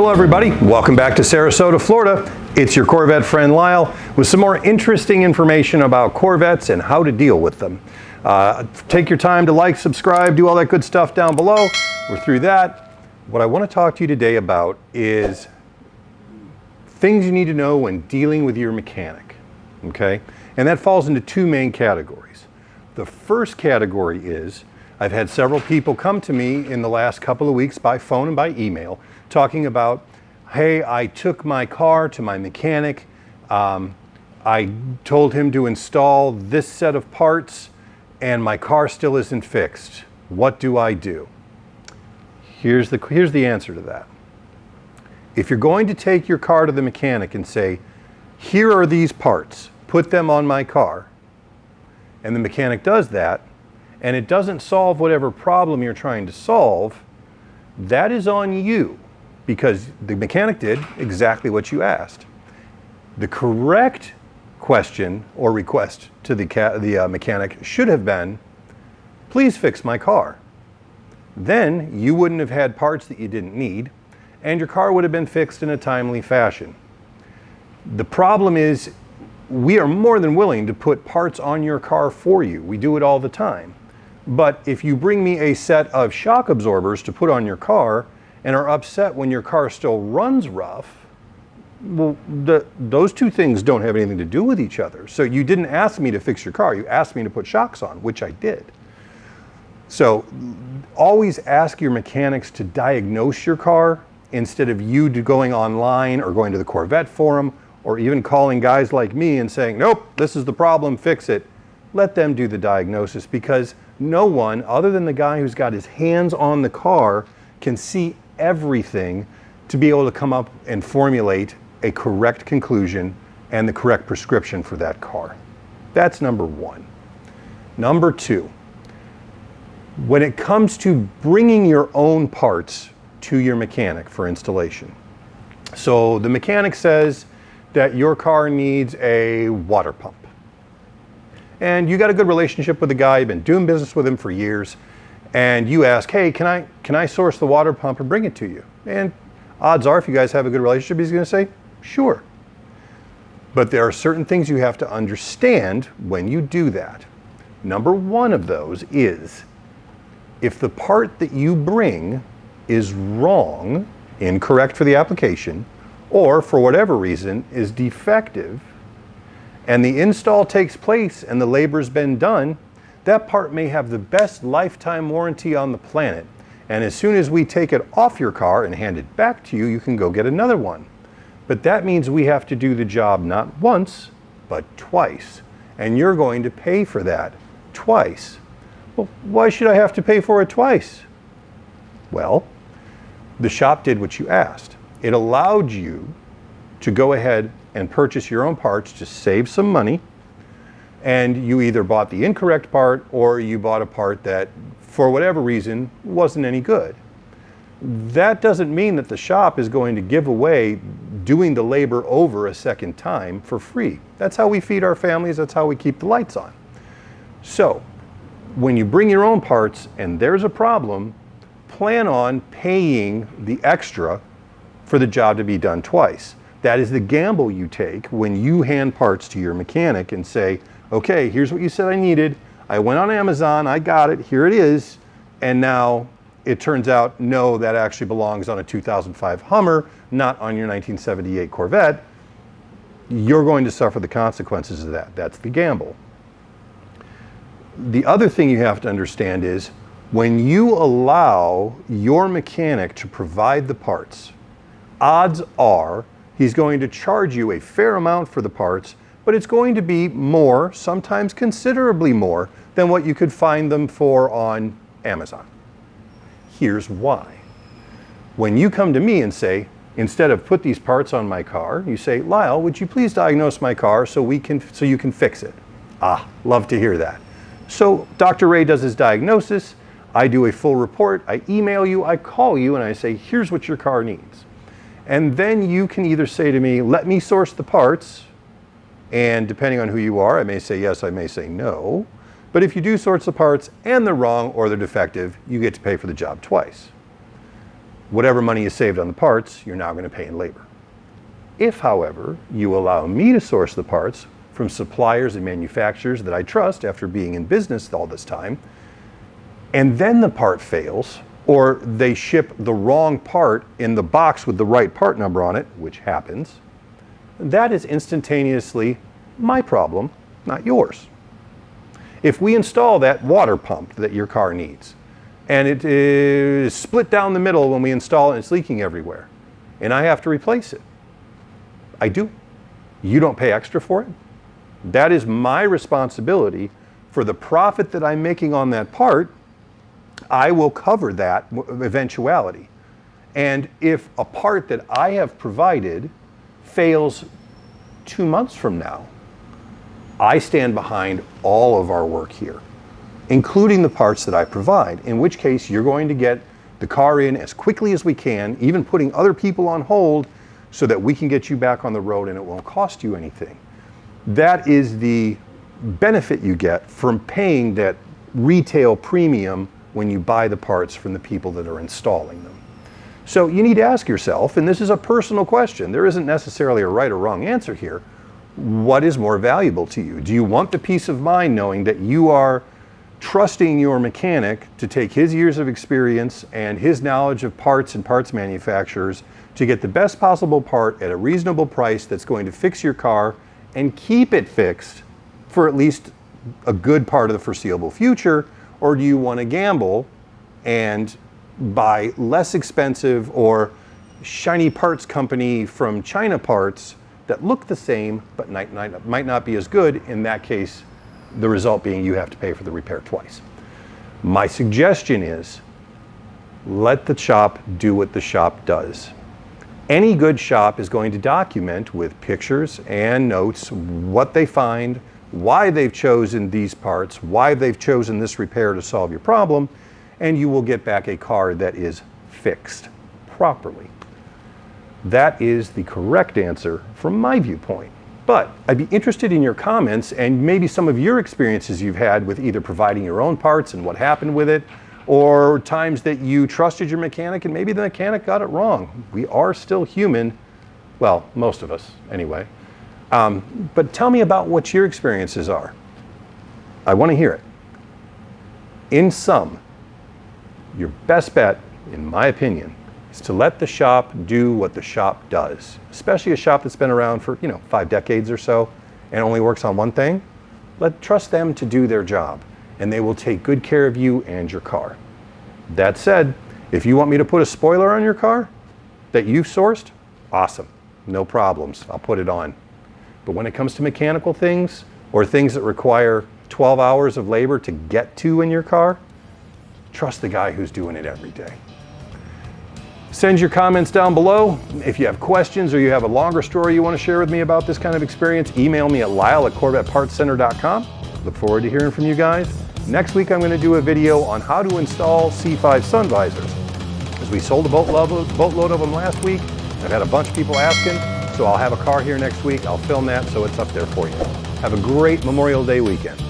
Hello everybody, welcome back to Sarasota, Florida. It's your Corvette friend Lyle with some more interesting information about Corvettes and how to deal with them. Take your time to like, subscribe, do all that good stuff down below. We're through that. What I want to talk to you today about is things you need to know when dealing with your mechanic, okay? And that falls into two main categories. The first category is, I've had several people come to me in the last couple of weeks by phone and by email talking about, hey, I took my car to my mechanic. I told him to install this set of parts and my car still isn't fixed. What do I do? Here's the answer to that. If you're going to take your car to the mechanic and say, here are these parts, put them on my car, and the mechanic does that, and it doesn't solve whatever problem you're trying to solve, that is on you because the mechanic did exactly what you asked. The correct question or request to the mechanic should have been, please fix my car. Then you wouldn't have had parts that you didn't need, and your car would have been fixed in a timely fashion. The problem is, we are more than willing to put parts on your car for you. We do it all the time. But if you bring me a set of shock absorbers to put on your car and are upset when your car still runs rough, well, those two things don't have anything to do with each other. So you didn't ask me to fix your car, you asked me to put shocks on, which I did. So always ask your mechanics to diagnose your car instead of you going online or going to the Corvette forum or even calling guys like me and saying, nope, this is the problem, fix it. Let them do the diagnosis because no one other than the guy who's got his hands on the car can see everything to be able to come up and formulate a correct conclusion and the correct prescription for that car. That's number one. Number two, when it comes to bringing your own parts to your mechanic for installation. So the mechanic says that your car needs a water pump. And you got a good relationship with the guy, you've been doing business with him for years, and you ask, hey, can I source the water pump and bring it to you? And odds are, if you guys have a good relationship, he's gonna say, sure. But there are certain things you have to understand when you do that. Number one of those is, if the part that you bring is wrong, incorrect for the application, or for whatever reason is defective, and the install takes place and the labor's been done, that part may have the best lifetime warranty on the planet. And as soon as we take it off your car and hand it back to you, you can go get another one. But that means we have to do the job not once, but twice. And you're going to pay for that twice. Well, why should I have to pay for it twice? Well, the shop did what you asked. It allowed you to go ahead and purchase your own parts to save some money, and you either bought the incorrect part or you bought a part that, for whatever reason, wasn't any good. That doesn't mean that the shop is going to give away doing the labor over a second time for free. That's how we feed our families, that's how we keep the lights on. So, when you bring your own parts and there's a problem, plan on paying the extra for the job to be done twice. That is the gamble you take when you hand parts to your mechanic and say, okay, here's what you said I needed. I went on Amazon, I got it, here it is. And now it turns out, no, that actually belongs on a 2005 Hummer, not on your 1978 Corvette. You're going to suffer the consequences of that. That's the gamble. The other thing you have to understand is when you allow your mechanic to provide the parts, odds are he's going to charge you a fair amount for the parts, but it's going to be more, sometimes considerably more, than what you could find them for on Amazon. Here's why. When you come to me and say, instead of put these parts on my car, you say, Lyle, would you please diagnose my car so you can fix it? Ah, love to hear that. So Dr. Ray does his diagnosis, I do a full report, I email you, I call you, and I say, here's what your car needs. And then you can either say to me, let me source the parts, and depending on who you are, I may say yes, I may say no. But if you do source the parts and they're wrong or they're defective, you get to pay for the job twice. Whatever money you saved on the parts, you're now going to pay in labor. If, however, you allow me to source the parts from suppliers and manufacturers that I trust after being in business all this time, and then the part fails, or they ship the wrong part in the box with the right part number on it, which happens, that is instantaneously my problem, not yours. If we install that water pump that your car needs, and it is split down the middle when we install it and it's leaking everywhere, and I have to replace it, I do. You don't pay extra for it. That is my responsibility. For the profit that I'm making on that part, I will cover that eventuality. And if a part that I have provided fails 2 months from now, I stand behind all of our work here, including the parts that I provide, in which case you're going to get the car in as quickly as we can, even putting other people on hold so that we can get you back on the road and it won't cost you anything. That is the benefit you get from paying that retail premium when you buy the parts from the people that are installing them. So you need to ask yourself, and this is a personal question, there isn't necessarily a right or wrong answer here, what is more valuable to you? Do you want the peace of mind knowing that you are trusting your mechanic to take his years of experience and his knowledge of parts and parts manufacturers to get the best possible part at a reasonable price that's going to fix your car and keep it fixed for at least a good part of the foreseeable future? Or do you want to gamble and buy less expensive or shiny parts company from China parts that look the same but might not be as good? In that case, the result being you have to pay for the repair twice. My suggestion is let the shop do what the shop does. Any good shop is going to document with pictures and notes what they find, why they've chosen these parts, why they've chosen this repair to solve your problem, and you will get back a car that is fixed properly. That is the correct answer from my viewpoint. But I'd be interested in your comments and maybe some of your experiences you've had with either providing your own parts and what happened with it, or times that you trusted your mechanic and maybe the mechanic got it wrong. We are still human. Well, most of us anyway. But tell me about what your experiences are. I want to hear it. In sum, your best bet, in my opinion, is to let the shop do what the shop does, especially a shop that's been around for 5 decades or so and only works on one thing. Trust them to do their job, and they will take good care of you and your car. That said, if you want me to put a spoiler on your car that you've sourced, awesome, no problems, I'll put it on. But when it comes to mechanical things or things that require 12 hours of labor to get to in your car, trust the guy who's doing it every day. Send your comments down below. If you have questions or you have a longer story you want to share with me about this kind of experience, email me at lyle@corvettepartscenter.com. Look forward to hearing from you guys. Next week I'm going to do a video on how to install C5 sun visors. As we sold a boatload of them last week, I've had a bunch of people asking, so I'll have a car here next week. I'll film that so it's up there for you. Have a great Memorial Day weekend.